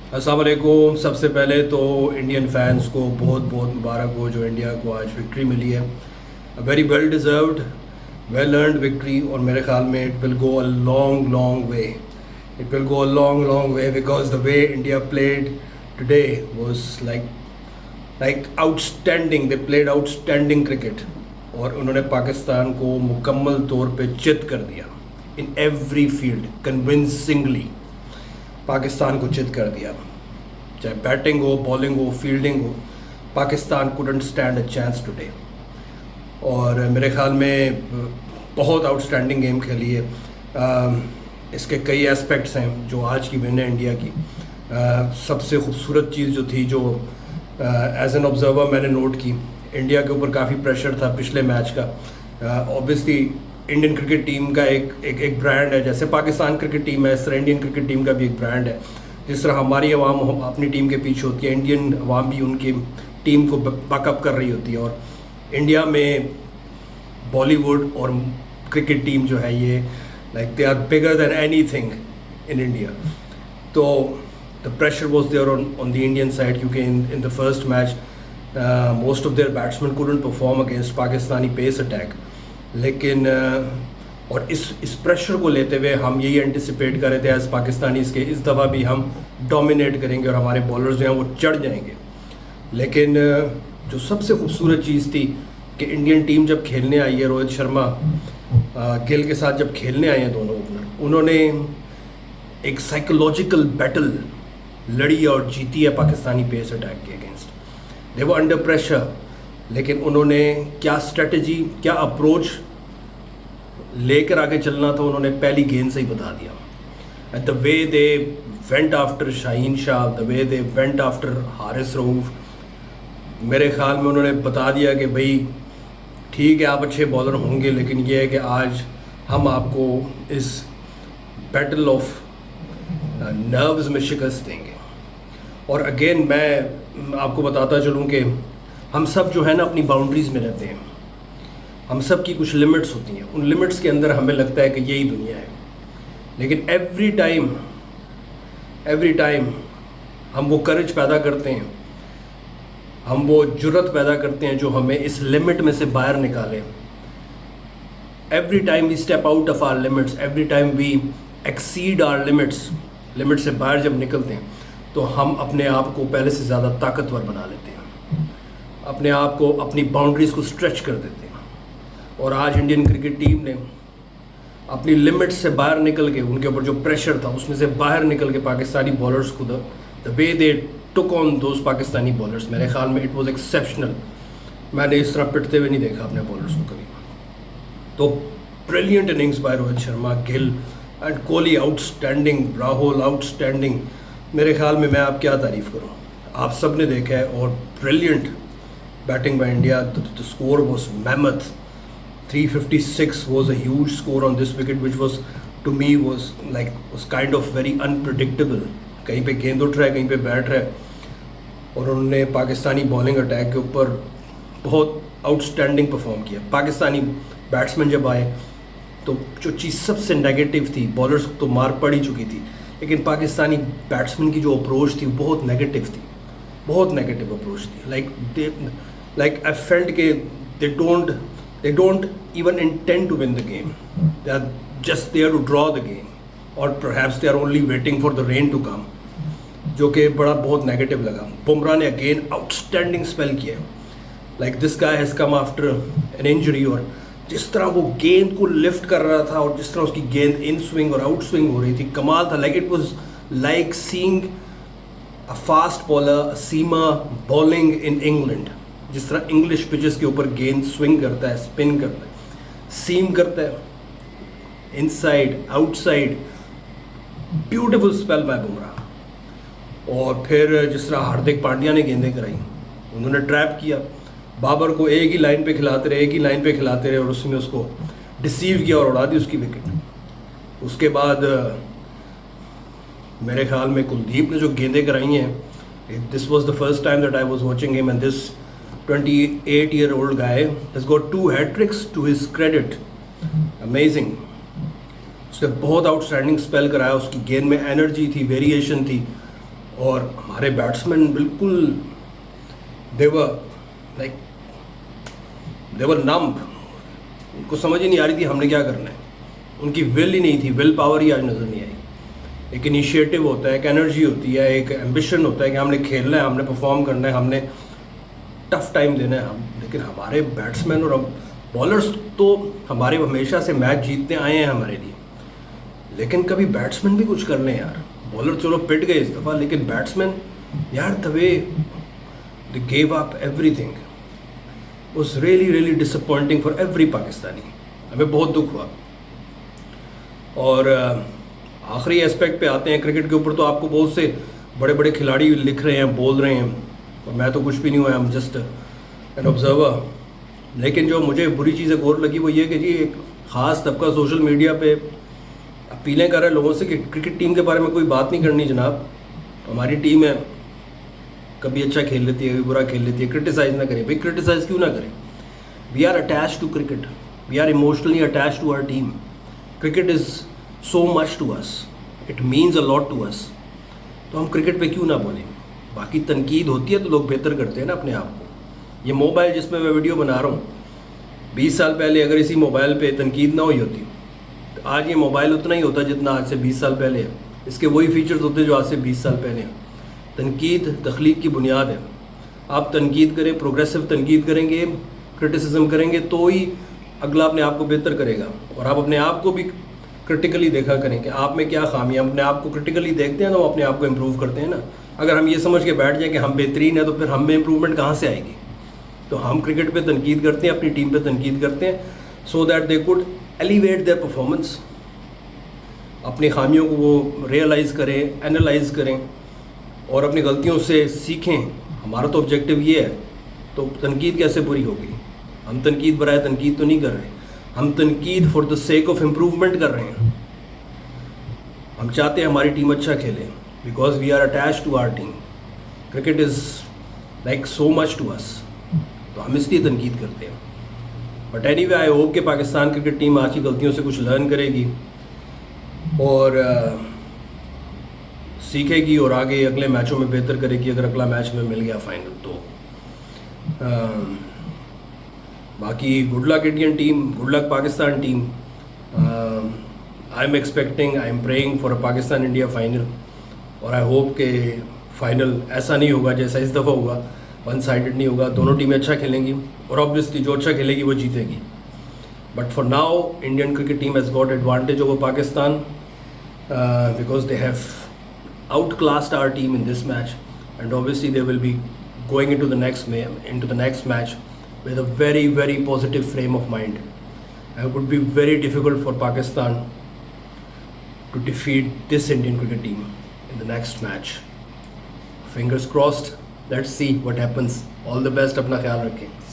अस्सलाम वालेकुम। सबसे पहले तो इंडियन फैंस को बहुत बहुत मुबारक हो जो इंडिया को आज विक्ट्री मिली है। Very well deserved, well earned victory. और मेरे ख्याल में it will go a long long way, it will go a long long way because the way India played today was like outstanding. They played outstanding cricket और उन्होंने पाकिस्तान को मुकम्मल तौर पे चित कर दिया in every field. Convincingly Pakistan को चित कर दिया, चाहे बैटिंग हो, बॉलिंग हो, फील्डिंग हो। Pakistan couldn't stand a chance today. और मेरे ख्याल में बहुत आउटस्टैंडिंग गेम खेली है। इसके कई एस्पेक्ट्स हैं जो आज की विन है इंडिया की। सबसे खूबसूरत चीज़ जो थी, जो एज एन ऑब्जर्वर मैंने नोट की, इंडिया के ऊपर काफ़ी प्रेशर था पिछले मैच का। ऑब्वियसली इंडियन क्रिकेट टीम का एक ब्रांड है, जैसे पाकिस्तान क्रिकेट टीम है इस तरह इंडियन क्रिकेट टीम का भी एक ब्रांड है। जिस तरह हमारी आवाम अपनी टीम के पीछे होती है, इंडियन आवाम भी उनकी टीम को बैकअप कर रही होती है। और इंडिया में बॉलीवुड और क्रिकेट टीम जो है ये like they are bigger than anything in India. तो the pressure was there on the Indian side, क्योंकि in the first match most of their batsman couldn't perform against Pakistani pace attack. लेकिन और इस pressure को लेते हुए हम यही एंटिसिपेट कर रहे थे एज पाकिस्तानीज़ के इस दफ़ा भी हम डोमिनेट करेंगे और हमारे बॉलर्स जो हैं वो चढ़ जाएंगे। लेकिन जो सबसे खूबसूरत चीज़ थी कि इंडियन टीम जब खेलने आई है, रोहित शर्मा गिल के साथ जब खेलने आए हैं दोनों ओपनर, उन्होंने एक साइकोलॉजिकल बैटल लड़ी और जीती है पाकिस्तानी पेस अटैक के अगेंस्ट। दे वर अंडर प्रेशर, लेकिन उन्होंने क्या स्ट्रेटजी, क्या अप्रोच लेकर आगे चलना था उन्होंने पहली गेंद से ही बता दिया। And the way they went after Shaheen Shah, the way they went after Haris Rauf, मेरे ख्याल में उन्होंने बता दिया कि भाई ठीक है आप अच्छे बॉलर होंगे, लेकिन ये है कि आज हम आपको इस बैटल ऑफ नर्व्स में शिकस्त देंगे। और अगेन मैं आपको बताता चलूँ कि हम सब जो है ना अपनी बाउंड्रीज़ में रहते हैं। हम सब की कुछ लिमिट्स होती हैं, उन लिमिट्स के अंदर हमें लगता है कि यही दुनिया है। लेकिन एवरी टाइम हम वो करेज पैदा करते हैं, हम वो जुर्रत पैदा करते हैं जो हमें इस लिमिट में से बाहर निकाले। Every time we step out of our limits, every time we exceed our limits, limit से बाहर जब निकलते हैं तो हम अपने आप को पहले से ज़्यादा ताकतवर बना लेते हैं, अपने आप को, अपनी बाउंड्रीज़ को स्ट्रेच कर देते हैं। और आज इंडियन क्रिकेट टीम ने अपनी लिमिट से बाहर निकल के, उनके ऊपर जो प्रेशर था उसमें से बाहर निकल के पाकिस्तानी बॉलर्स को the way they took on those Pakistani bowlers, मेरे ख्याल में इट वाज एक्सेप्शनल। मैंने इस तरह पिटते हुए नहीं देखा अपने बॉलर्स को कभी। तो brilliant innings bye Rohit Sharma, Gill and Kohli outstanding, Rahul outstanding. मेरे ख्याल में मैं आप क्या तारीफ़ करूँ, आप सब ने देखा है। और brilliant batting by India. The score was mammoth. 356 was a huge score on this wicket, which was to me was kind of very unpredictable. कहीं पे गेंद उठ रहा है, कहीं पे बैठ रहा है। और उन्होंने पाकिस्तानी बॉलिंग अटैक के ऊपर बहुत आउटस्टैंडिंग परफॉर्म किया। पाकिस्तानी बैट्समैन जब आए तो जो चीज़ सबसे नेगेटिव थी, बॉलर्स तो मार पड़ ही चुकी थी, लेकिन पाकिस्तानी बैट्समैन की जो अप्रोच थी बहुत नेगेटिव थी, बहुत नेगेटिव अप्रोच थी। Like I felt कि they don't even intend to win the game. They are just there to draw the game, or perhaps they are only waiting for the rain to come, जो कि बहुत negative लगा। बुमराह ने again outstanding spell किया। Like this guy has come after an injury, और जिस तरह वो गेंद को लिफ्ट कर रहा था और जिस तरह उसकी गेंद इन स्विंग और आउट स्विंग हो रही थी, कमाल था। Like it was like seeing a fast bowler, a seamer bowling in England. जिस तरह इंग्लिश पिचेस के ऊपर गेंद स्विंग करता है, स्पिन करता है, सीम करता है, inside outside, beautiful spell bye Bumrah. और फिर जिस तरह हार्दिक पांड्या ने गेंदें कराई, उन्होंने ट्रैप किया बाबर को, एक ही लाइन पे खिलाते रहे और उसमें उसको डिसीव किया और उड़ा दी उसकी विकेट। उसके बाद मेरे ख्याल में कुलदीप ने जो गेंदें कराई हैं, this was the first time that I was watching him, and this 28-year-old guy has got 2 hat tricks to his credit. Amazing. उसने बहुत आउटस्टैंडिंग स्पेल कराया, उसकी गेंद में एनर्जी थी, वेरिएशन थी, اور ہمارے بیٹسمین بالکل دیور نمب, ان کو سمجھ ہی نہیں آ رہی تھی ہم نے کیا کرنا ہے. ان کی ول ہی نہیں تھی, ول پاور ہی آج نظر نہیں آئی. ایک انیشیٹو ہوتا ہے, ایک انرجی ہوتی ہے, ایک ایمبیشن ہوتا ہے کہ ہم نے کھیلنا ہے, ہم نے پرفارم کرنا ہے, ہم نے ٹف ٹائم دینا ہے. لیکن ہمارے بیٹسمین اور بالرز تو ہمارے ہمیشہ سے میچ جیتتے آئے ہیں ہمارے لیے, لیکن کبھی بیٹسمین بھی کچھ کر لیں یار. بالر چلو پٹ گئے اس دفعہ, لیکن بیٹسمین یار the way they gave up everything was really disappointing for every Pakistani. ہمیں بہت دکھ ہوا. اور آخری اسپیکٹ پہ آتے ہیں کرکٹ کے اوپر, تو آپ کو بہت سے بڑے بڑے کھلاڑی لکھ رہے ہیں, بول رہے ہیں, اور میں تو کچھ بھی نہیں ہوا, I'm just an observer. لیکن جو مجھے بری چیز ایک اور لگی وہ یہ کہ جی ایک خاص طبقہ سوشل میڈیا پہ اپیلیں کر رہے ہیں لوگوں سے کہ کرکٹ ٹیم کے بارے میں کوئی بات نہیں کرنی جناب. ہماری ٹیم ہے, کبھی اچھا کھیل لیتی ہے, کبھی برا کھیل لیتی ہے, کرٹیسائز نہ کریں. بھائی کرٹیسائز کیوں نہ کریں؟ We are attach to cricket, we are emotionally attach to our team. Cricket is so much to us, it means a lot to us. تو ہم کرکٹ پہ کیوں نہ بولیں؟ باقی تنقید ہوتی ہے تو لوگ بہتر کرتے ہیں نا اپنے آپ کو. یہ موبائل جس میں ویڈیو بنا رہا ہوں, 20 سال پہلے اگر اسی موبائل پہ تنقید نہ ہوئی ہوتی تو آج یہ موبائل اتنا ہی ہوتا جتنا آج سے 20 سال پہلے ہے. اس کے وہی فیچرز ہوتے جو آج سے 20 سال پہلے ہیں. تنقید تخلیق کی بنیاد ہے. آپ تنقید کریں, پروگریسو تنقید کریں گے, کرٹیسزم کریں گے تو ہی اگلا اپنے آپ کو بہتر کرے گا. اور آپ اپنے آپ کو بھی کرٹیکلی دیکھا کریں کہ آپ میں کیا خامیاں. اپنے آپ کو کرٹیکلی دیکھتے ہیں تو وہ اپنے آپ کو امپروو کرتے ہیں نا. اگر ہم یہ سمجھ کے بیٹھ جائیں کہ ہم بہترین ہیں تو پھر ہم میں امپروومنٹ کہاں سے آئے گی؟ تو ہم کرکٹ پہ تنقید کرتے ہیں, اپنی ٹیم پہ تنقید کرتے ہیں, so that they could elevate their performance. اپنی خامیوں کو وہ ریئلائز کریں, اینالائز کریں اور اپنی غلطیوں سے سیکھیں. ہمارا تو آبجیکٹیو یہ ہے. تو تنقید کیسے بری ہوگی؟ ہم تنقید برائے تنقید تو نہیں کر رہے, ہم تنقید for the sake of improvement کر رہے ہیں. ہم چاہتے ہیں ہماری ٹیم اچھا کھیلے, because we are attach to our team. Cricket is like so much to us, تو ہم اس لیے تنقید کرتے ہیں. But anyway I hope کہ پاکستان کرکٹ ٹیم آج کی غلطیوں سے کچھ لرن کرے گی اور سیکھے گی اور آگے اگلے میچوں میں بہتر کرے گی. اگر اگلا میچ میں مل گیا فائنل تو باقی good luck Indian team, good luck Pakistan team. I am expecting, I am praying for a Pakistan India final. اور آئی ہوپ کہ فائنل ایسا نہیں ہوگا جیسا اس دفعہ ہوا, ون سائڈڈ نہیں ہوگا. دونوں ٹیمیں اچھا کھیلیں گی اور آبویسلی جو اچھا کھیلے گی وہ جیتے گی. But for now Indian cricket team has got advantage over Pakistan because they have outclassed our team in this match, and obviously they will be going into the next match with a very positive frame of mind. It would be very difficult for Pakistan to defeat this Indian cricket team in the next match. Fingers crossed. Let's see what happens. All the best. Apna khayal rakhein.